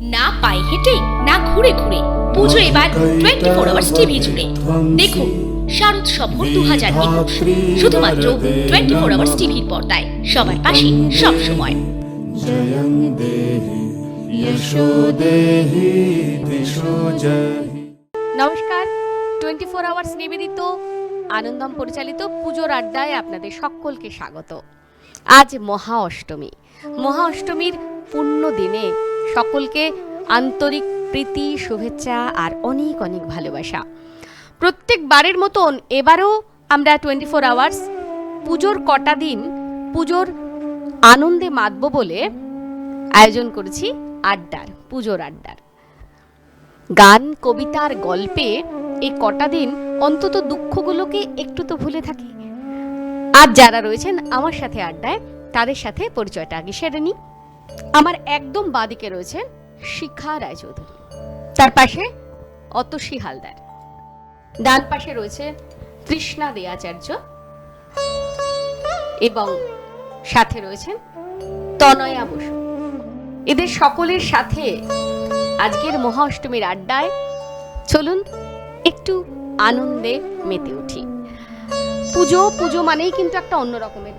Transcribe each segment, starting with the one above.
না পায়ে হেঁটে না ঘুরে ঘুরে পুজো এবার 24 আওয়ার্স টিভি জুড়ে দেখুন শারদ সফর 2021 শুধুমাত্র 24 আওয়ার্স টিভির পর্দায় সবার পাশে সব সময়। জয়ং দেহি যশো দেহি দিশো জহি। নমস্কার, 24 আওয়ার্স নিবেদিত আনন্দম পরিচালিত পুজোর আড্ডায় আপনাদের সকলকে স্বাগত। আজ মহা অষ্টমী। মহা অষ্টমীর পূর্ণ দিনে সকলকে আন্তরিক প্রীতি, শুভেচ্ছা আর অনেক অনেক ভালোবাসা। প্রত্যেকবারের মতন এবারও আমরা 24 আওয়ার্স পুজোর কটা দিন পুজোর আনন্দে মাতব বলে আয়োজন করেছি আড্ডার, পুজোর আড্ডার। গান, কবিতার গল্পে এই কটা দিন অন্তত দুঃখগুলোকে একটু তো ভুলে থাকি। আর যারা রয়েছেন আমার সাথে আড্ডায় তাদের সাথে পরিচয়টা আগে সেরে নিই। আমার একদম বাঁদিকে রয়েছেন শিখা রায়চৌধুরী, তার পাশে অতসী হালদার, ডান পাশে রয়েছে তৃষ্ণা দে আচার্য এবং সাথে রয়েছেন তনয়া বসু। এদের সকলের সাথে আজকের মহা অষ্টমীর আড্ডায় চলুন একটু আনন্দে মেতে উঠি। পুজো মানেই কিন্তু একটা অন্য রকমের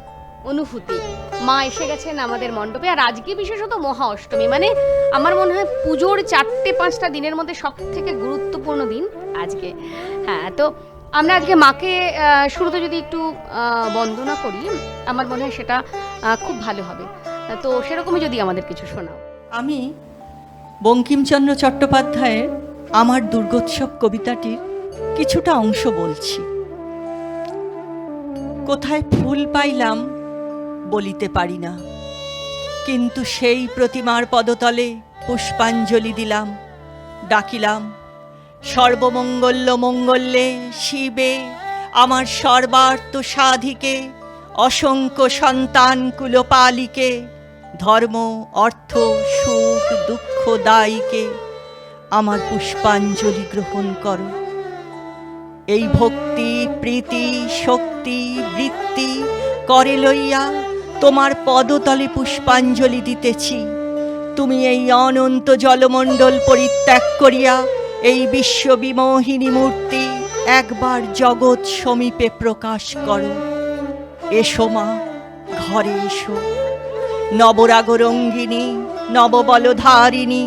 অনুভূতি। মা এসে গেছেন আমাদের মণ্ডপে, আর আজকে বিশেষত মহা অষ্টমী, মানে আমার মনে হয় পুজোর 4-5টা দিনের মধ্যে সব থেকে গুরুত্বপূর্ণ দিন আজকে। হ্যাঁ, তো আমরা আজকে মাকে শুরুতে যদি একটু বন্দনা করি, আমার মনে হয় সেটা খুব ভালো হবে। তো সেরকমই যদি আমাদের কিছু শোনাও। আমি বঙ্কিমচন্দ্র চট্টোপাধ্যায়ের আমার দুর্গোৎসব কবিতাটির কিছুটা অংশ বলছি। কোথায় ফুল পাইলাম বলিতে পারি না, কিন্তু সেই প্রতিমার পদতলে পুষ্পাঞ্জলি দিলাম, ডাকিলাম সর্বমঙ্গল্য মঙ্গল্যে শিবে আমার সর্বার্থ সাধিকে, অসংখ্য সন্তান কুলপালিকে, ধর্ম অর্থ সুখ দুঃখ দায়ীকে আমার পুষ্পাঞ্জলি গ্রহণ করো। এই ভক্তি প্রীতি শক্তি বৃত্তি করে লইয়া তোমার পদতলে পুষ্পাঞ্জলি দিতেছি। তুমি এই অনন্ত জলমণ্ডল পরিত্যাগ করিয়া এই বিশ্ববিমোহিনী মূর্তি একবার জগৎ সমীপে প্রকাশ করো। এসো মা, ঘরে এসো। নবরাগরঙ্গিনী, নববলধারিণী,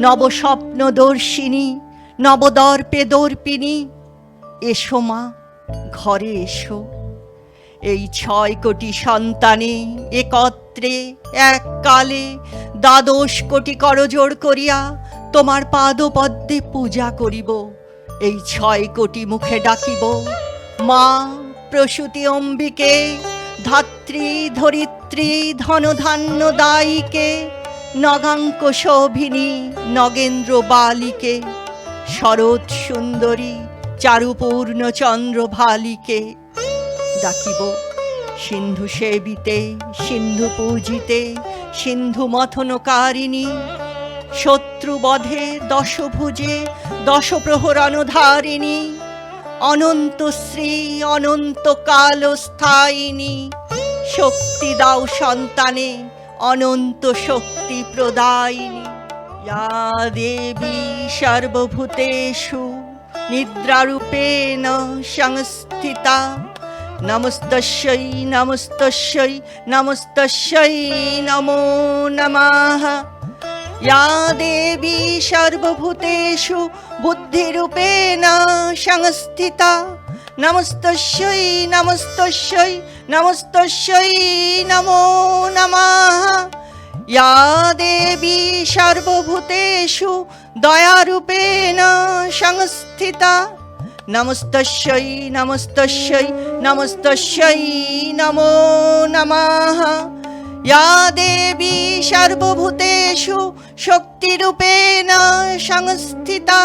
নবস্বপ্নদর্শিনী, নবদর্পে দর্পিনী, এসো মা, ঘরে এসো। এই 6 কোটি সন্তানে একত্রে এককালে 12 কোটি করজোড় করিয়া তোমার পাদপদ্মে পূজা করিব। এই 6 কোটি মুখে ডাকিব, মা প্রসূতি অম্বিকে, ধাত্রী ধরিত্রী ধনধান্য দায়ীকে, নগাঙ্ক শোভিনী নগেন্দ্র বালিকে, শরৎ সুন্দরী চারুপূর্ণ চন্দ্রভালিকে। ডাকিব সিন্ধু সেবিতে, সিন্ধু পূজিতে, সিন্ধু মথনকারিণী, শত্রুবধে দশভুজে দশপ্রহরণধারিণী, অনন্ত শ্রী অনন্ত কালস্থায়িনী, শক্তি দাও সন্তানে অনন্ত শক্তি প্রদায়িনী। ইয়া দেবী সর্বভূতেষু নিদ্রারূপেণ সংস্থিতা, নমস্তস্যৈ নমস্তস্যৈ নমস্তস্যৈ নমো নমঃ। ইয়া দেবী সর্বভূতেষু বুদ্ধিরূপেণ সংস্থিতা, নমস্তস্যৈ নমস্তস্যৈ নমস্তস্যৈ নমো নমঃ। ইয়া দেবী সর্বভূতেষু দয়ারূপেণ সংস্থিতা, নমস্তস্যৈ নমস্তস্যৈ নমস্তস্যৈ নমো নমঃ। ইয়া দেবী সর্বভূতেষু শক্তিরূপেণ সংস্থিতা,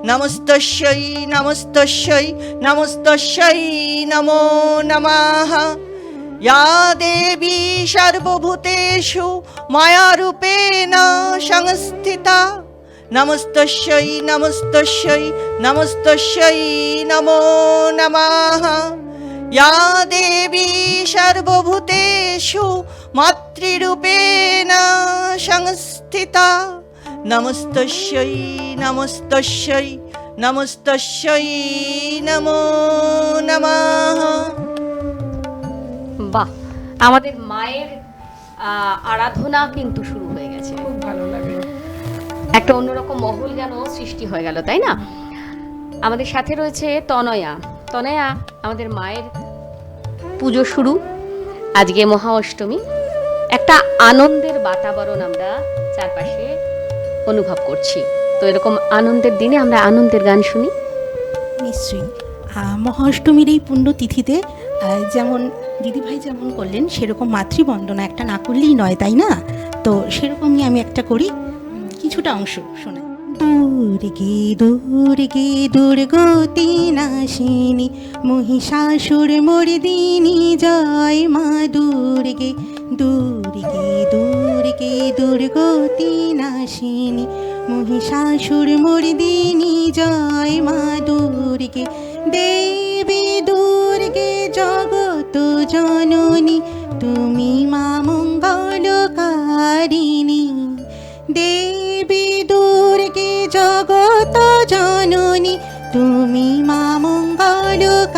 নমস্তস্যৈ নমস্তস্যৈ নমস্তস্যৈ নমো নমঃ। ইয়া দেবী সর্বভূতেষু মায়ারূপেণ সংস্থিতা, নমস্তস্যৈ নমস্তস্যৈ নমস্তস্যৈ নমো নমঃ। ইয়া দেবী সর্বভূতেষু মাতৃরূপেণ সংস্থিতা, নমস্তস্যৈ নমস্তস্যৈ নমস্তস্যৈ নমো নমঃ। বাহ, আমাদের মায়ের আরাধনা কিন্তু শুরু হয়ে গেছে। খুব ভালো লাগে। একটা অন্যরকম মহল যেন সৃষ্টি হয়ে গেল, তাই না? আমাদের সাথে রয়েছে তনয়া। তনয়া, আমাদের মায়ের পুজো শুরু, আজকে মহা অষ্টমী, একটা আনন্দের বাতাবরণ আমরা চারপাশে অনুভব করছি। তো এরকম আনন্দের দিনে আমরা আনন্দের গান শুনি। নিশ্চয়ই মহা অষ্টমীর এই পুণ্যতিথিতে যেমন দিদিভাই যেমন করলেন সেরকম মাতৃবন্দনা একটা না করলেই নয়, তাই না? তো সেরকমই আমি একটা করি, কিছুটা অংশ শোনাই। দুর্গে দুর্গে দুর্গতি নাশিনী মহিষাসুর মর্দিনী জয় মা দুর্গে। দুর্গে দুর্গে দুর্গতি নাশিনী মহিষাসুর মর্দিনী জয় মা দুর্গে। দেবী দুর্গে জগত জননী তুমি মা মঙ্গলকারিণী। দেবী দুর্গে জগত জননী তুমি মা মঙ্গলকারিণী।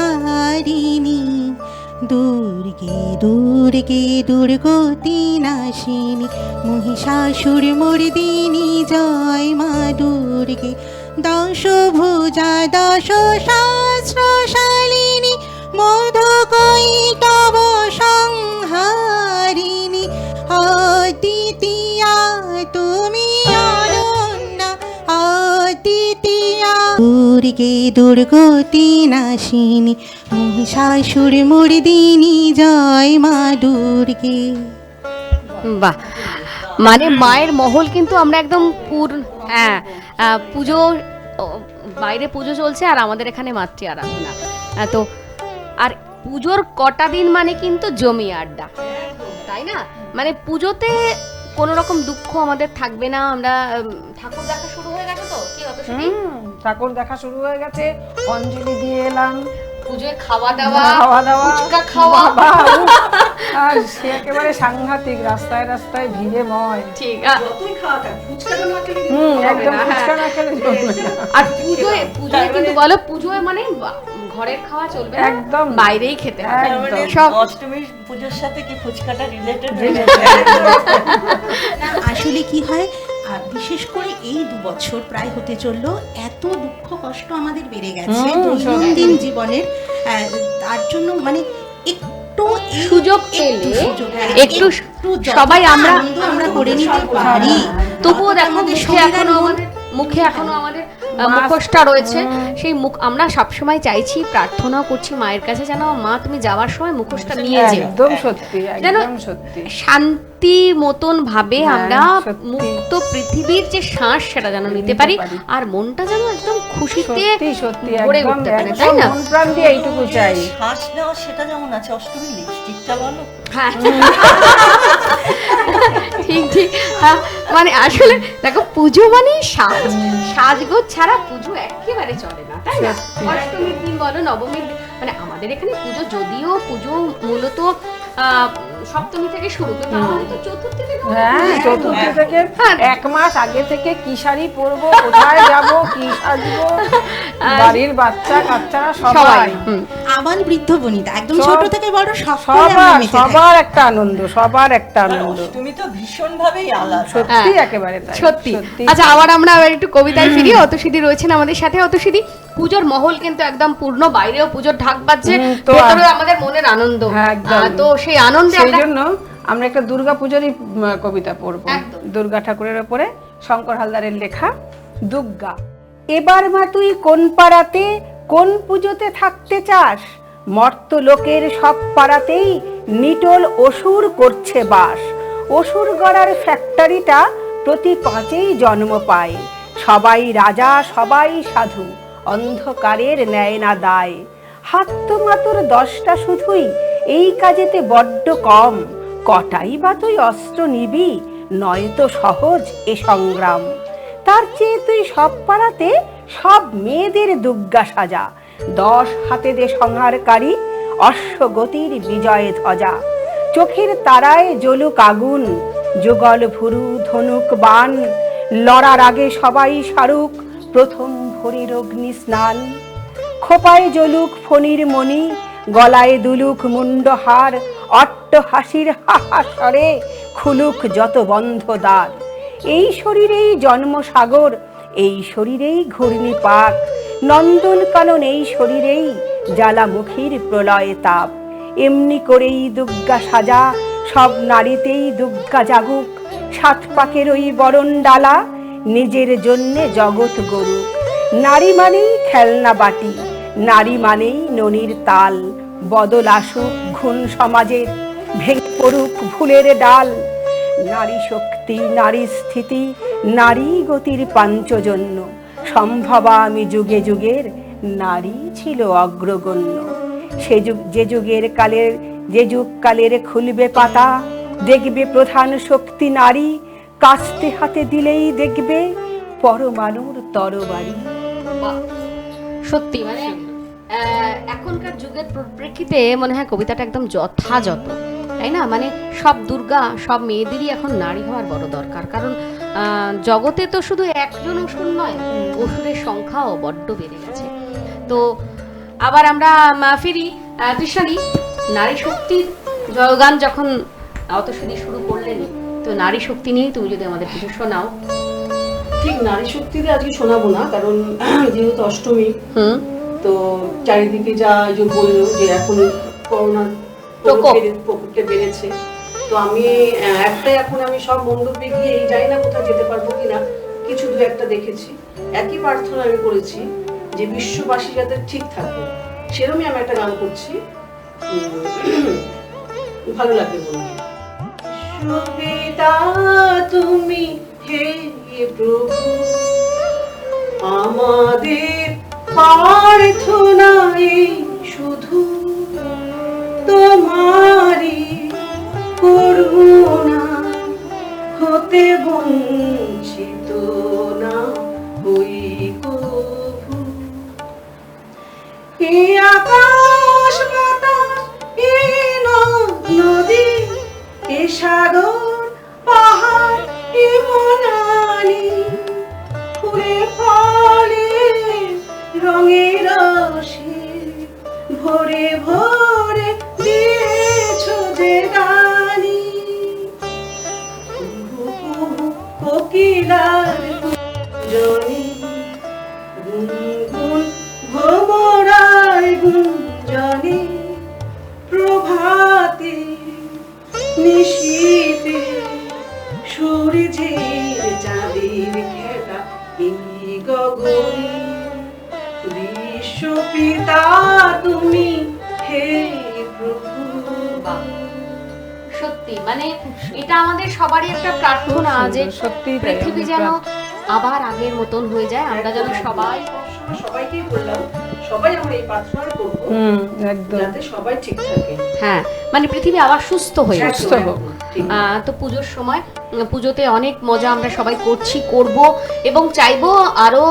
দুর্গে দুর্গে দুর্গতি নাশিনী মহিষাসুর মর্দিনী জয় মা দুর্গে। দশ ভুজা দশ সহস্রশালিনী মধুকৈটব সংহারিণী। অদ্বিতীয়া তুমি অনন্যা অদ্বিতীয়া। দুর্গে দুর্গতি নাশিনী মহিষাসুর মর্দিনী জয় মা দুর্গে। বাহ, মানে মায়ের মহল কিন্তু আমরা একদম পুজো, বাইরে পুজো চলছে আর আমাদের এখানে মাতৃ আরাধনা। তো আর পুজোর কটা দিন মানে কিন্তু জমি আড্ডা, তাই না? মানে পুজোতে কোনো রকম দুঃখ আমাদের থাকবে না। আমরা ঠাকুর দেখা শুরু হয়ে গেছে, তো কি অত ঠাকুর দেখা শুরু হয়ে গেছে, অঞ্জলি দিয়ে এলাম, পুজোয় খাওয়া দাওয়া, ফুচকা খাওয়া, আর সে একেবারে সাংঘাতিক, রাস্তায় রাস্তায় ভিড়ে ময়। ঠিক, একদম ফুচকা না খেলে জমবে না। আর পুজোয় কিন্তু বলো, পুজোয় মানে ঘরের খাওয়া চলবে না, একদম বাইরেই খেতে হবে। সব অষ্টমীর পুজোর সাথে কি ফুচকাটা রিলেটেড? আসলে কি হয়, বিশেষ করে এই 2 বছর প্রায় হতে চললো, এত দুঃখ কষ্ট আমাদের বেড়ে গেছে দৈনন্দিন জীবনের, তার জন্য মানে একটু সুযোগ পেলে একটু সবাই আমরা করে নিতে পারি। তবুও দেখো মুখে এখনো আমাদের মুখোশটা রয়েছে। সেই মুখ আমরা সবসময় চাইছি, প্রার্থনা করছি মায়ের কাছে, যেন মা তুমি যাওয়ার সময় মুখোশটা নিয়ে যেও। একদম সত্যি, একদম সত্যি। শান্তি মতন ভাবে আমরা মুক্ত পৃথিবীর যে শ্বাস সেটা যেন নিতে পারি, আর মনটা যেন একদম খুশিতে ভরে উঠতে পারে, তাই না? মন প্রাণ দিয়ে এইটুকু চাই। শ্বাস নেওয়া সেটা যেমন আছে, অষ্টমীর লিপস্টিকটা বলো। হ্যাঁ, ঠিক ঠিক। মানে আসলে দেখো, পুজো মানে সাজগোজ ছাড়া পুজো একেবারে চলে না, তাই না? অষ্টমীর দিন বলো, নবমীর দিন, মানে আমাদের এখানে পুজো, যদিও পুজো মূলত সপ্তমী থেকে শুরু, কিন্তু আমাদের তো চতুর্থী থেকে। হ্যাঁ, চতুর্থী থেকে 1 মাস আগে থেকে কি শাড়ি পরবো, কোথায় যাব, কি সাজবো, বাড়ির বাচ্চা কাচ্চারা সবাই, আবাল বৃদ্ধ বনিতা, একদম ছোট থেকে বড় সবার একটা আনন্দ, সবার একটা আনন্দ। তুমি তো ভীষণ ভাবেই আলাদা, সত্যি, একেবারে তাই, সত্যি। আচ্ছা, আবার আমরা একটু কবিতায় ফিরি। অতসীদি রয়েছেন আমাদের সাথে। অতসীদি, পুজোর মহল কিন্তু একদম পূর্ণ, বাইরেও পুজোর ঢাক বাজছে, ভেতরে আমাদের মনের আনন্দ। তো সেই আনন্দে জন্য আমরা একটা দুর্গা পূজারই কবিতা পড়বো, দুর্গা ঠাকুরের উপরে, শঙ্কর হালদারের লেখা। দুর্গা, এবার মা তুই কোন পাড়াতে, কোন পুজোতে থাকতে চাস? মর্ত লোকের সব পাড়াতেই নিটোল অসুর করছে বাস। অসুর গড়ার ফ্যাক্টরিটা প্রতি 5এই জন্ম পায়। সবাই রাজা, সবাই সাধু, অন্ধকারের নেয় না দায়। হাত তো মাতুর 10টা শুধুই, এই কাজেতে বড্ড কম। কটাই বা তুই অস্ত্র নিবি, নয়তো সহজ এ সংগ্রাম। তার চেয়ে তুই সব পাড়াতে সব মেয়েদের দুর্গা সাজা। 10 হাতে দে সংহারকারী, অশ্বগতির বিজয়ে ধ্বজা। চোখের তারায় জ্বলুক আগুন, যুগল ভুরু ধনুক বান। লড়ার আগে সবাই সারুক প্রথম ভোরের অগ্নি স্নান, খোপায় জ্বলুক ফণির মণি, গলায় দুলুক মুন্ডহার, অট্ট হাসির হাহাস্বরে খুলুক যত বন্ধ দ্বার। এই শরীরেই জন্মসাগর, এই শরীরেই ঘূর্ণিপাক, নন্দন কানন এই শরীরেই জ্বালামুখীর প্রলয় তাপ। এমনি করেই দুর্গা সাজা, সব নারীতেই দুর্গা জাগুক, সাত পাকের ওই বরণ ডালা নিজের জন্যে জগৎ গড়ুক। নারী মানেই খেলনা বাটি, নারী মানেই ননির তাল, বদল আসুক ঘুণ সমাজের, ভেঙে পড়ুক ভুলের ডাল। নারী শক্তি, নারী স্থিতি, নারী গতির পাঞ্চজন্য, সম্ভবা আমি যুগে যুগের, নারী ছিল অগ্রগণ্য। সে যুগ যে যুগের কালের, যে যুগ কালের খুলবে পাতা, দেখবে প্রধান শক্তি নারী, কাস্তে হাতে দিলেই দেখবে পরমাণুর তরবারি। সত্যি মানে এখনকার যুগের প্রেক্ষিতে মনে হয় কবিতাটা একদম যথাযথ, তাই না? মানে সব দুর্গা, সব মেয়েদেরই এখন নারী হওয়ার বড় দরকার, কারণ জগতে তো শুধু একজন অসুর নয়, অসুরের সংখ্যাও বড্ড বেড়ে গেছে। তো আবার আমরা ফিরি তৃষাদি, নারী শক্তির জয়গান যখন অতসুদি শুরু করলেন, তো নারী শক্তি নিয়েই তুমি যদি আমাদের কিছু শোনাও। ঠিক নারী শক্তিতে আজকে শোনাবো না, কারণ যেহেতু অষ্টমী, তো চারিদিকে যা যে বললো যে এখন করোনার প্রকোপটা বেড়েছে, তো আমি একটাই, এখন আমি সব মণ্ডপে গিয়ে এই জানি না কোথাও যেতে পারবো কিনা, কিছু দু একটা দেখেছি। একই প্রার্থনা আমি করেছি যে বিশ্ববাসী যাতে ঠিক থাকে, সেরকমই আমি একটা গান করছি, ভালো লাগবে বলতে। সুবিদা তুমি হে প্রভু, আমাদের প্রার্থনা এই শুধু তোমারই করুণা, হতে বঞ্চিত না হই কভু। এ আকাশ বাতাস, এ নদী, এ সাগর পাহাড়, এ বনানী, ফুলে ফলে রঙে রসে ভরে ভরে দিয়েছো যে গানি। কোকিলার গুঞ্জনি, গুনগুন ভ্রমরার গুঞ্জনি, প্রভাতে নিশীতে সূর্যের চাঁদের খেলা এই গগনে। বিশ্বপিতা তুমি হে প্রভু। সত্যি মানে এটা আমাদের সবারই একটা প্রার্থনা যে সত্যি পৃথিবী যেন আবার আগের মতন হয়ে যায়, আমরা যেন সবাইকেই বললাম, সবাই আমরা এই প্রার্থনা করবো একদম, যাতে সবাই ঠিক থাকে। হ্যাঁ, মানে পৃথিবী আবার সুস্থ হয়ে সুস্থ উঠুক। হোক। তো পুজোর সময়, পুজোতে অনেক মজা আমরা সবাই করব এবং চাইবো আরো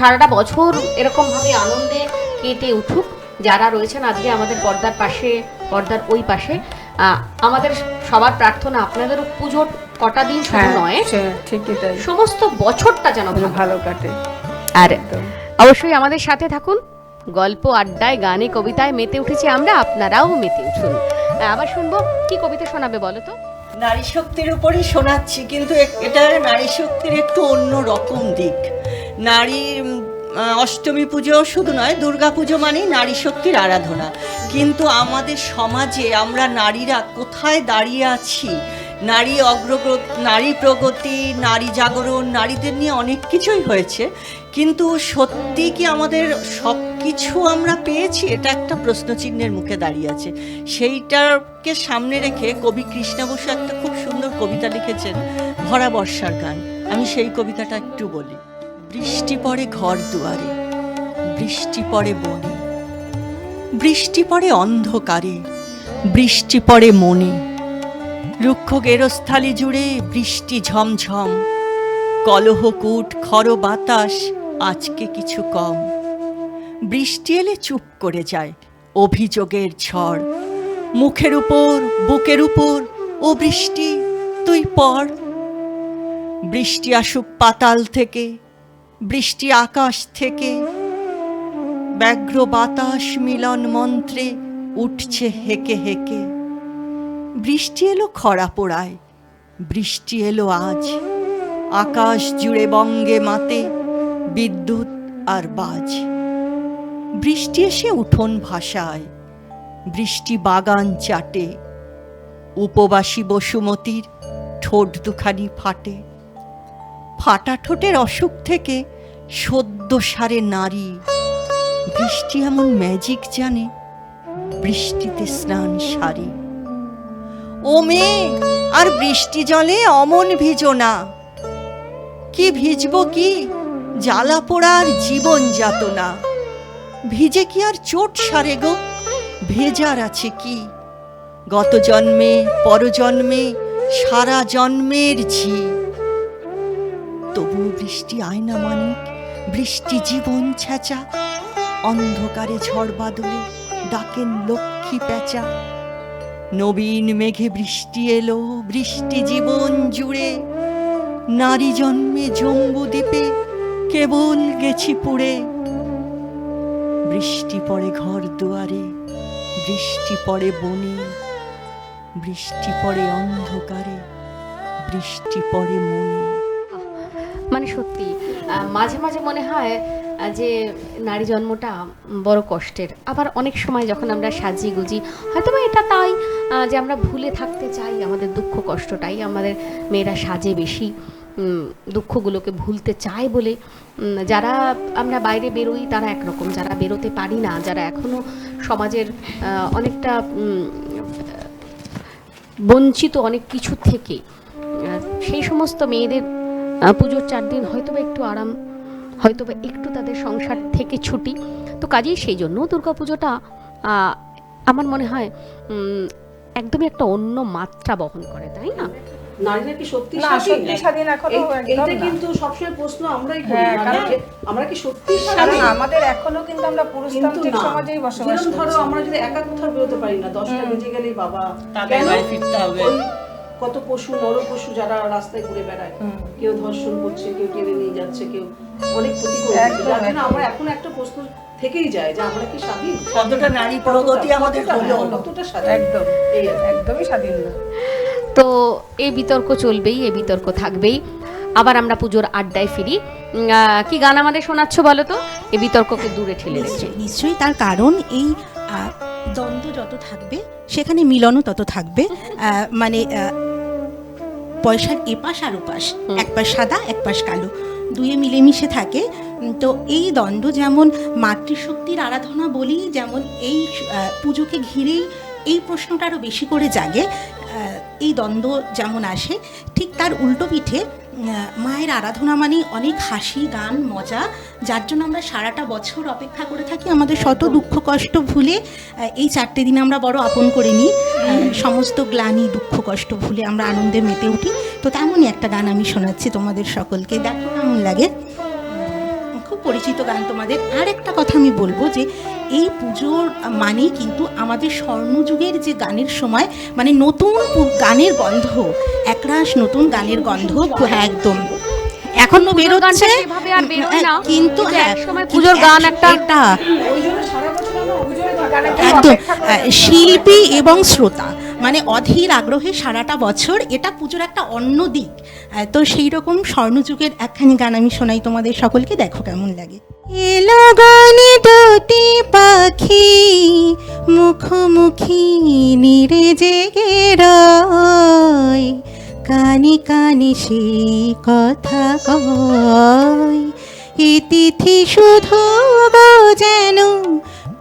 সারাটা বছর এরকম ভাবে আনন্দে কেটে উঠুক। যারা রয়েছেন আজকে আমাদের পর্দার পাশে, পর্দার ওই পাশে, আমাদের সবার প্রার্থনা আপনাদেরও পুজোর কটা দিন শুধু নয়, ঠিকই তাই, সমস্ত বছরটা যেন ভালো কাটে। আর অবশ্যই আমাদের সাথে থাকুন, গল্প আড্ডায়, গানে, কবিতায় মেতে উঠেছি আমরা, আপনারাও মেতে উঠুন। আবার শুনবো, কি কবিতা শোনাবে বলো তো? নারী শক্তির উপরই শোনাচ্ছি, কিন্তু এটা নারী শক্তির একটু অন্য রকম দিক। নারী অষ্টমী পুজো শুধু নয়, দুর্গা পুজো মানেই নারী শক্তির আরাধনা, কিন্তু আমাদের সমাজে আমরা নারীরা কোথায় দাঁড়িয়ে আছি? নারী অগ্রগতি, নারী প্রগতি, নারী জাগরণ, নারীদের নিয়ে অনেক কিছুই হয়েছে, কিন্তু সত্যি কি আমাদের সব কিছু আমরা পেয়েছি? এটা একটা প্রশ্নচিহ্নের মুখে দাঁড়িয়ে আছে। সেইটাকে সামনে রেখে কবি কৃষ্ণা বসু একটা খুব সুন্দর কবিতা লিখেছেন, ভরা বর্ষার গান। আমি সেই কবিতাটা একটু বলি। বৃষ্টি পড়ে ঘর দুয়ারে, বৃষ্টি পড়ে বনে, বৃষ্টি পড়ে অন্ধকারে, বৃষ্টি পড়ে মনে, রুক্ষ গেরস্থালি জুড়ে বৃষ্টি ঝমঝম, কলহকূট খর বাতাস আজকে কিছু কম। বৃষ্টি এলে চুপ করে যায় অভিযোগের ঝড়, মুখের উপর বুকের উপর ও বৃষ্টি তুই পড়। বৃষ্টি আসুক পাতাল থেকে, বৃষ্টি আকাশ থেকে, ব্যগ্র বাতাস মিলন মন্ত্রে উঠছে হেকে হেকে। বৃষ্টি এলো খরা পোড়ায়, বৃষ্টি এলো আজ, আকাশ জুড়ে বঙ্গে মাতে বিদ্যুৎ আর বাজ। বৃষ্টি এসে উঠোন ভাসায়, বৃষ্টি বাগান চাটে, উপবাসী বসুমতীর ঠোঁট দুখানি ফাটে। ফাটা ঠোঁটের অসুখ থেকে সদ্য সারে নারী, বৃষ্টি এমন ম্যাজিক জানে, বৃষ্টিতে স্নান সারি। ও মেয়ে, আর বৃষ্টি জলে অমন ভিজো না। কি ভিজবো কি, জ্বালা পোড়ার জীবন যাতনা। ভিজে কি আর চোট সারে গো, ভেজার আছে কি। গত জন্মে পরজন্মে সারা জন্মের ঝি। তবু বৃষ্টি আয়না মানিক, বৃষ্টি জীবন ছেঁচা। অন্ধকারে ঝড় বাদলে ডাকেন লক্ষ্মী পেঁচা। নবীন মেঘে বৃষ্টি এলো, বৃষ্টি জীবন জুড়ে। নারী জন্মে জম্বুদ্বীপে কেবল গেছি পুড়ে। বৃষ্টি পড়ে ঘর দুয়ারে, বৃষ্টি পড়ে বনে, বৃষ্টি পড়ে অন্ধকারে, বৃষ্টি পড়ে মনে। মানে সত্যি মাঝে মাঝে মনে হয় যে নারী জন্মটা বড় কষ্টের। আবার অনেক সময় যখন আমরা সাজি গুজি, হয়তো বা এটা তাই যে আমরা ভুলে থাকতে চাই আমাদের দুঃখ কষ্টটাই। আমাদের মেয়েরা সাজে বেশি, দুঃখগুলোকে ভুলতে চায় বলে। যারা আমরা বাইরে বেরোই তারা একরকম, যারা বেরোতে পারি না, যারা এখনও সমাজের অনেকটা বঞ্চিত অনেক কিছু থেকে, সেই সমস্ত মেয়েদের পুজোর 4 দিন হয়তোবা একটু আরাম, হয়তোবা একটু তাদের সংসার থেকে ছুটি। তো কাজেই সেই জন্য দুর্গাপুজোটা আমার মনে হয় একদমই একটা অন্য মাত্রা বহন করে, তাই না? নারীরা কি সত্যি না, সত্যি স্বাধীন এখনো একদম এটা না। কিন্তু সবসময় প্রশ্ন আমরাই করি, হ্যাঁ, মানে কারণ- যে আমরা কি সত্যি কারণ স্বাধীন? আমাদের এখনো কিন্তু আমরা কিন্তু পুরুষতান্ত্রিক না। সমাজেই বসবাস যেরকম ধরো করছি। আমরা যদি একা কোথাও বেরোতে পারি না, 10টা বেজে গেলেই বাবা তাদের বাড়ি ফিরতে হবে। ওই কত পশু, নর পশু যারা রাস্তায় ঘুরে বেড়ায়, কেউ ধর্ষণ করছে, কেউ টেনে নিয়ে যাচ্ছে, কেউ অনেক ক্ষতি করছে। একদম, যার জন্য একদম। আমরা এখন একটা প্রশ্ন থেকেই যায় যে আমরা কি স্বাধীন? কতটা নারী প্রগতি আমাদের হলো। কতটা স্বাধীন? একদম, এই আর কি। একদমই স্বাধীন না। তো এই বিতর্ক চলবেই, এই বিতর্ক থাকবেই। আবার আমরা পুজোর আড্ডায় ফিরি। কি গান আমাদের শোনাচ্ছ বলো তো, এই বিতর্ককে দূরে ঠেলে রেখে? নিশ্চয়ই নিশ্চয়ই, তার কারণ এই দ্বন্দ্ব যত থাকবে সেখানে মিলনও তত থাকবে। মানে পয়সার এপাশ আর ওপাশ, এক পাশ সাদা এক পাশ কালো, দুয়ে মিলেমিশে থাকে। তো এই দ্বন্দ্ব যেমন মাতৃশক্তির আরাধনা বলি, যেমন এই পুজোকে ঘিরেই এই প্রশ্নটা আরও বেশি করে জাগে। এই দ্বন্দ্ব যেমন আসে, ঠিক তার উল্টো পিঠে মায়ের আরাধনা মানেই অনেক হাসি গান মজা, যার জন্য আমরা সারাটা বছর অপেক্ষা করে থাকি আমাদের শত দুঃখ কষ্ট ভুলে। এই 4টে দিন আমরা বড় আপন করে নিই, সমস্ত গ্লানি দুঃখ কষ্ট ভুলে আমরা আনন্দে মেতে উঠি। তো তেমনই একটা গান আমি শোনাচ্ছি তোমাদের সকলকে, দেখো কেমন লাগে। খুব পরিচিত গান তোমাদের। আর একটা কথা আমি বলবো যে এই পুজোর মানেই কিন্তু আমাদের স্বর্ণযুগের যে গানের সময়, মানে নতুন গানের গন্ধ, একরাশ নতুন গানের গন্ধ। হ্যাঁ, একদম এখনো বেরোচ্ছে, সেভাবে আর বেরোয় না, কিন্তু হ্যাঁ, একসময় পুজোর গান একটা ওই জন্য সারা বছর আমরা পুজোর গানের জন্য একদম অপেক্ষা করে থাকি। শিল্পী এবং শ্রোতা মানে অধীর আগ্রহে সারাটা বছর, এটা পুজোর একটা অন্য দিক। তো সেই রকম স্বর্ণযুগের একখানি গান আমি শোনাই তোমাদের সকলকে, দেখো কেমন লাগে। এলো গানে দুটি পাখি মুখোমুখি নিরে জেগে রয়, কানে কানে সেই কথা কয়, এ তিথি শুধু গো যেন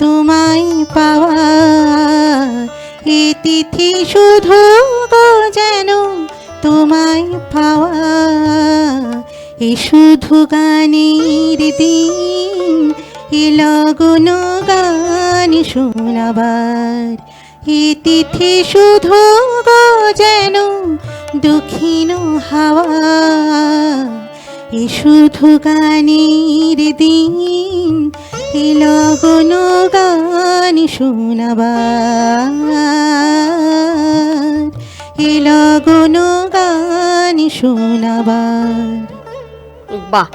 তোমায় পাওয়া, এ তিথি শুধু গো যেন তোমায় পাওয়া, এ শুধু গানের দিন, এ লগন গান শোনাবার, এ তিথি শুধু গো যেন দক্ষিণ হাওয়া, এ শুধু গানের দিন, এ লগন গান শোনাবার, এ লগন গান শোনাবার। বাহ,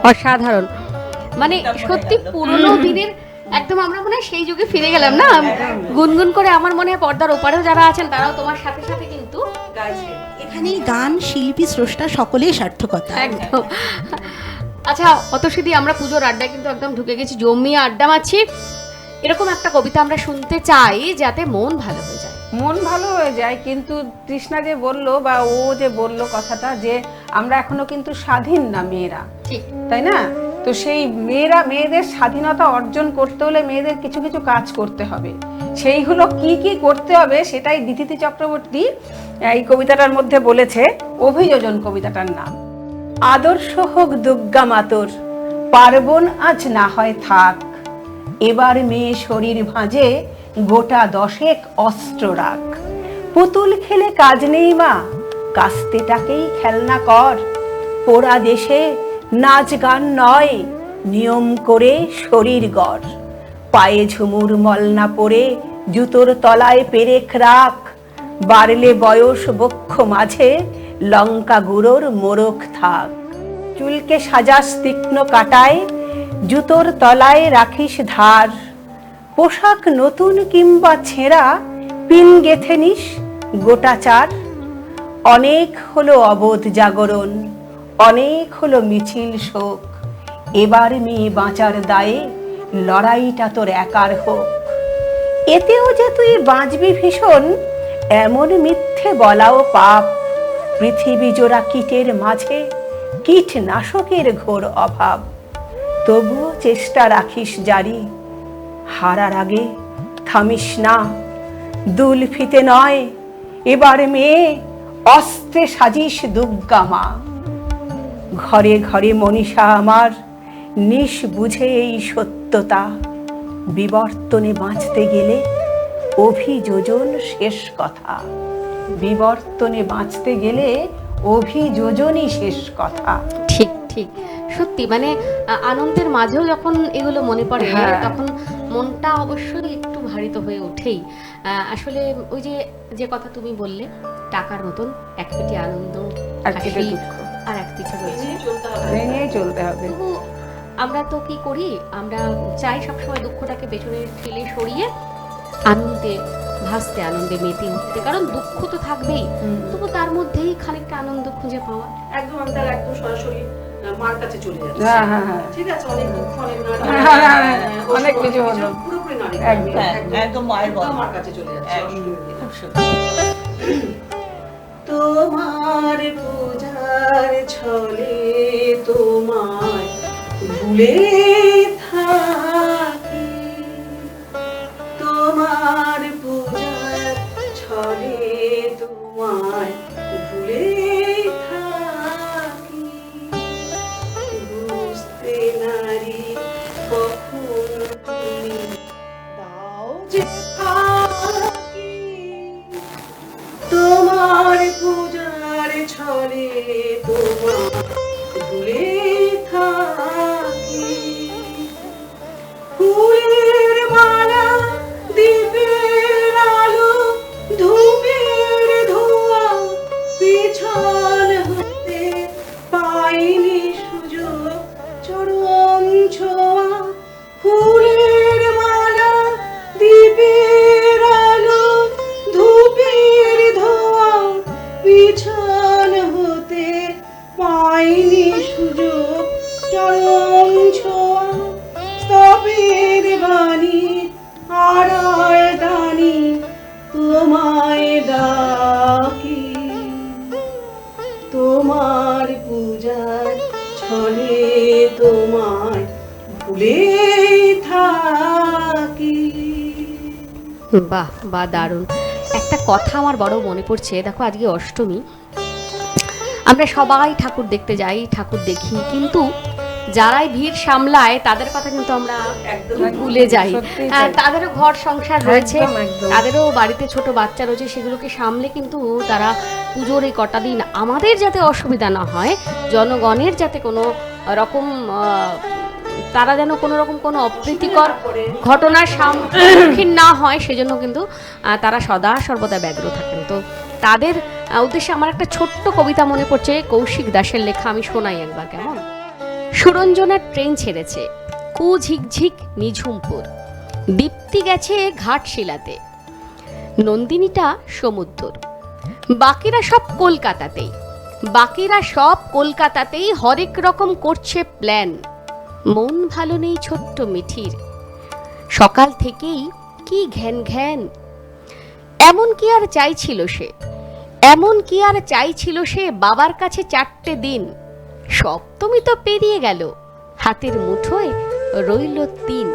অসাধারণ। মানে সত্যি পুরোনো দিনের একদম আমরা মনে হয় সেই যুগে ফিরে গেলাম না? গুনগুন করে আমার মনে হয় পর্দার ওপারেও যারা আছেন তারাও তোমার সাথে সাথে কিন্তু এখানে গান, শিল্পী, স্রষ্টা সকলেই সার্থকতা। একদম। আচ্ছা অতসীদি, আমরা পুজোর আড্ডায় কিন্তু একদম ঢুকে গেছি, জমিয়ে আড্ডা মারছি। এরকম একটা কবিতা আমরা শুনতে চাই যাতে মন ভালো হয়ে যায়। মন ভালো হয়ে যায়, কিন্তু তৃষ্ণা যে বললো বা ও যে বললো কথাটা যে আমরা এখনো কিন্তু স্বাধীন না মেয়েরা, ঠিক। তাই না? তো সেই মেয়েদের স্বাধীনতা অর্জন করতে হলে মেয়েদের কিছু কিছু কাজ করতে হবে। সেইগুলো কি কি করতে হবে সেটাই দিতিতি চক্রবর্তী এই কবিতাটার মধ্যে বলেছে। অভিযোজন কবিতাটার নাম। আদর্শ হোক দুর্গা মাতর, পার্বণ আজ না হয় থাক, এবার মেয়ে শরীর ভাঁজে গোটা 10 অস্ত্র রাখ। পুতুল খেলে কাজ নেই মা, কাস্তেটাকেই খেলনা কর, পোড়া দেশে নাচ গান নয়, নিয়ম করে শরীর গড়। পায়ে ঝুমুর মলনা পরে জুতোর তলায় পেরেক রাখ, বাড়লে বয়স বক্ষ মাঝে লঙ্কা গুঁড়োর মোরক থাক। চুলকে সাজাস তীক্ষ্ণ কাটায়, জুতোর তলায় রাখিস ধার, পোশাক নতুন কিংবা ছেঁড়া পিন গেথে নিস গোটা 4। অনেক হলো অবোধ জাগরণ, অনেক হলো মিছিল শোক, এবার মেয়ে বাঁচার দায়ে লড়াইটা তোর একার হোক। এতেও যে তুই বাঁচবি ভীষণ, এমন মিথ্যে বলাও পাপ, পৃথিবী জোড়া কীটের মাঝে কীটনাশকের ঘোর অভাব। তবুও চেষ্টা রাখিস জারি, হারার আগে থামিস না। দুল ফিতে নয় এবার মেয়ে, অস্ত্রে সাজিস দুর্গা মা। ঘরে ঘরে মনীষা আমার, নিশ বুঝে এই সত্যতা, বিবর্তনে বাঁচতে গেলে অভিযোজন শেষ কথা। বিবর্তনে বাঁচতে গেলে অভিযোজনই শেষ কথা। ঠিক ঠিক, সত্যি মানে আনন্দের মাঝেও যখন এগুলো মনে পড়ে হ্যাঁ। তখন মনটা অবশ্যই একটু ভারিত হয়ে ওঠেই। আসলে ওই যে যে কথা তুমি বললে, টাকার মতন এক পিঠে আনন্দ আর পিঠে হাসি, দুঃখ। আর এক পিঠে রয়েছে। ভেঙেই চলতে হবে। তবু আমরা তো কি করি, আমরা চাই সবসময় দুঃখটাকে পেছনে ঠেলে সরিয়ে আনন্দে ভাসতে, আনন্দে মেতে উঠতে, কারণ দুঃখ তো থাকবেই, তবু তার মধ্যেই খানিকটা আনন্দ খুঁজে পাওয়া। একদম আমি তার একদম সরাসরি মার কাছে চলে যাচ্ছি। হ্যাঁ হ্যাঁ হ্যাঁ, ঠিক আছে, অনেক দুঃখ, অনেক নারী, অনেক কিছু হলো। পুরোপুরি নারী, একদম। একদম মায়ের বলা। মার কাছে চলে যাচ্ছি। খুব সুন্দর। তোমার পূজার ছলে তোমায় ভুলে থাকি, তোমার পূজার ছলে তোমায় ভুলে থাকি, বুঝতে নারী কখন তুমি দাও যে ফাঁকি। তোমার পূজার ছলে তোমার ভুলে থাকি, ফুলের মালা দ্বীপের আলো ধূপের ধোঁয়া, পিছন হতে পাইনি সুযোগ চরণ ছোঁয়া। ফুলের মালা দ্বীপের আলো ধূপের ধোঁয়া, পিছন হতে পাইনি সুযোগ চরণ ছোঁয়া। স্তবের বাণী আড়াল টানি তোমায় ডাকি, তোমার পূজার ছলে তোমায় ভুলে থাকি। বাহ বাহ, দারুণ। একটা কথা আমার বড় মনে পড়ছে, দেখো আজকে অষ্টমী, আমরা সবাই ঠাকুর দেখতে যাই, ঠাকুর দেখি, কিন্তু যারাই ভিড় সামলায় তাদের কথা কিন্তু আমরা একদম ভুলে যাই। সত্যিই তাই। তাদেরও ঘর সংসার রয়েছে, একদম, একদম। তাদেরও বাড়িতে ছোট বাচ্চা রয়েছে, সেগুলোকে সামলে কিন্তু তারা পুজোর এই কটা দিন আমাদের যাতে অসুবিধা না হয়, জনগণের যাতে কোনো রকম তারা যেন কোনো রকম কোনো অপ্রীতিকর ঘটনার সম্মুখীন না হয়, সেজন্য কিন্তু তারা সদা সর্বদা ব্যগ্র থাকেন। তো তাদের উদ্দেশ্যে আমার একটা ছোট্ট কবিতা মনে পড়ছে, কৌশিক দাসের লেখা, আমি শোনাই একবার কেমন। সুরঞ্জনার ট্রেন ছেড়েছে কুঝিকঝিক নিঝুমপুর, দীপ্তি গেছে ঘাটশিলাতে, নন্দিনীটা সমুদ্র, বাকিরা সব কলকাতাতেই, বাকিরা সব কলকাতাতেই হরেক রকম করছে প্ল্যান, মন ভালো নেই ছোট্ট মিঠির, সকাল থেকেই কি ঘ্যান ঘ্যান। এমন কি আর চাইছিল সে, এমন কি আর চাইছিল সে বাবার কাছে 4টে দিন, সপ্তমী তো পেরিয়ে গেল, হাতের মুঠোয় রইল 3,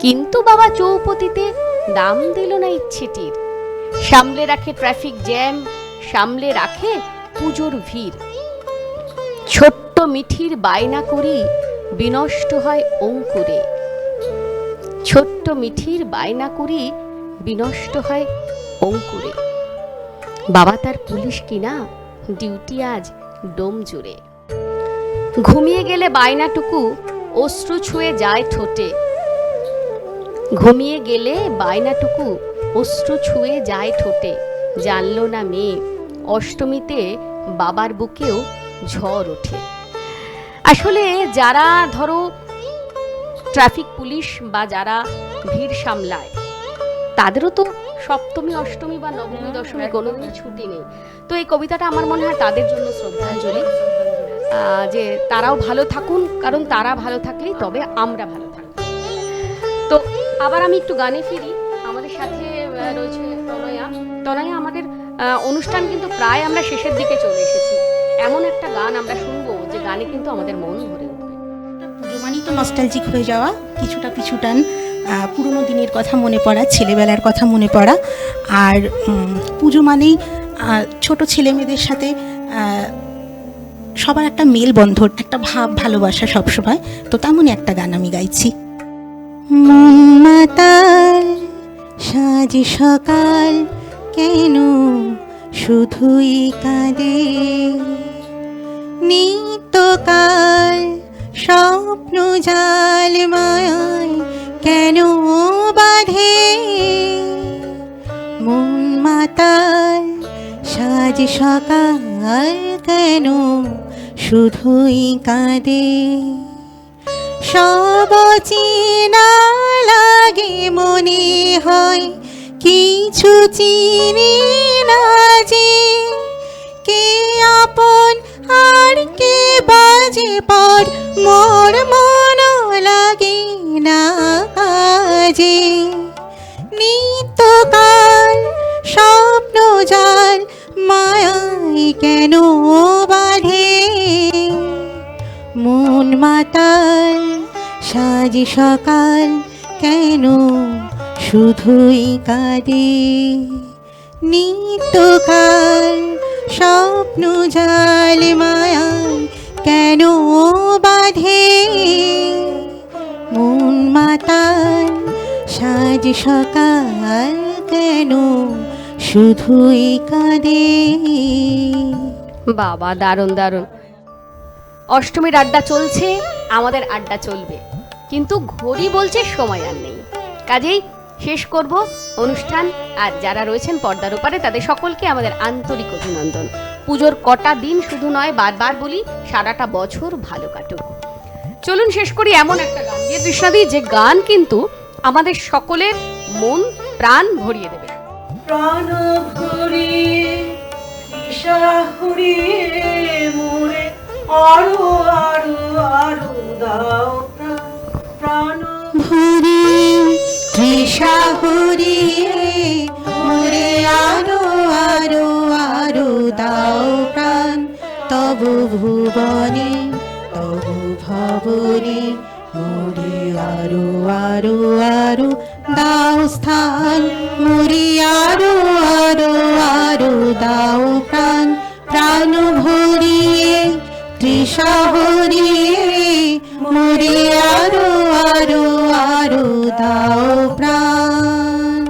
কিন্তু বাবা চৌপতিতে দাম দিল না ইচ্ছেটির, সামলে রাখে ট্রাফিক জ্যাম, সামলে রাখে পুজোর ভিড়, ছোট্ট মিঠির বায়না করি বিনষ্ট হয় অঙ্কুরে, ছোট্ট মিঠির বায়না করি বিনষ্ট হয় অঙ্কুরে, বাবা তার পুলিশ কিনা ডিউটি আজ ডোম জুড়ে, ঘুমিয়ে গেলে বায়নাটুকু অশ্রু ছুঁয়ে যায় ঠোঁটে, ঘুমিয়ে গেলে বায়নাটুকু অশ্রু ছুঁয়ে যায় ঠোঁটে, জানলো না মেয়ে অষ্টমীতে বাবার বুকেও ঝড় ওঠে। আসলে যারা ধরো ট্রাফিক পুলিশ বা যারা ভিড় সামলায়, তাদেরও তো সপ্তমী অষ্টমী বা নবমী দশমী কোনো দিন ছুটি নেই। তো এই কবিতাটা আমার মনে হয় তাদের জন্য শ্রদ্ধাঞ্জলি, যে তারাও ভালো থাকুন, কারণ তারা ভালো থাকলেই তবে আমরা ভালো থাকব। তো আবার আমি একটু গানে ফিরি, আমাদের সাথে রয়েছে তনয়া। তনয়া, আমাদের অনুষ্ঠান কিন্তু প্রায় আমরা শেষের দিকে চলে এসেছি, এমন একটা গান আমরা শুনবো যে গানে কিন্তু আমাদের মন ভরে উঠবে। পুজো মানেই তো নস্টালজিক হয়ে যাওয়া, কিছুটা পিছুটান, পুরনো দিনের কথা মনে পড়া, ছেলেবেলার কথা মনে পড়া। আর পুজো মানেই ছোট ছেলে মেয়েদের সাথে সবার একটা মেলবন্ধন, একটা ভাব ভালোবাসা সবসময়। তো তেমনই একটা গান আমি গাইছি। মন মাতাল সাজ সকাল কেন শুধুই কাঁদে, নিত্যকাল স্বপ্ন জাল মায়ায় কেন বাঁধে, মন মাতাল সাজ সকাল কেন শুধুই কাঁদে, সব চেনা লাগে মনে হয় কিছু চিনি না যে, কে আপন আর কে বাজে পর মোর মন লাগে না কাজে, নিত্যকাল স্বপ্ন জাল মায়ায় কেন বাঁধে, মন মাতাল সাজ সকাল কেন শুধুই কাঁদে, নিত্যকাল স্বপ্ন জাল মায়ায় কেন বাঁধে, মন মাতাল সাজ সকাল কেন শুধুই কাঁদে। বাবা, দারুণ দারুণ। অষ্টমীর আড্ডা চলছে, আমাদের আড্ডা চলবে, কিন্তু ঘড়ি বলছে সময় আর নেই, কাজেই শেষ করব অনুষ্ঠান। আর যারা রয়েছেন পর্দার ওপারে তাদের সকলকে আমাদের আন্তরিক অভিনন্দন। পুজোর কটা দিন শুধু নয়, বারবার বলি, সারাটা বছর ভালো কাটুক। চলুন শেষ করি এমন একটা গান দিয়ে, তৃষ্ণাদি, যে গান কিন্তু আমাদের সকলের মন প্রাণ ভরিয়ে দেবে। প্রাণ ভরিয়ে দিশা হরিয়ে মোরে আরো আরো আরো দাও প্রাণ ভরিয়ে তৃষা হরিয়ে মোরে আরো আরো আরো দাও প্রাণ, তবু ভুবনে তবু ভবনে মোরে আরো আরো আরো দাও স্থান, মোরে আরো আরো আরো দাও প্রাণ, প্রাণ ভরিয়ে তৃষা হরিয়ে মোরে আরো আরো আরো দাও প্রাণ।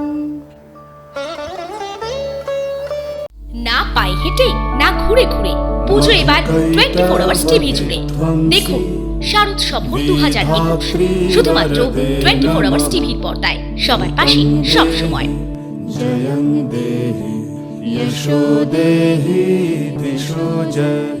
না পায়ে হেঁটে, না ঘুরে ঘুরে, পুজো এবার 24 আওয়ার্স টিভি জুড়ে। দেখুন শারদ সফর 2021, শুধুমাত্র 24 আওয়ার্স টিভির পর্দায়, সবার পাশে সব সময়। জয়ং দেহি यशो देहि दिशो जहि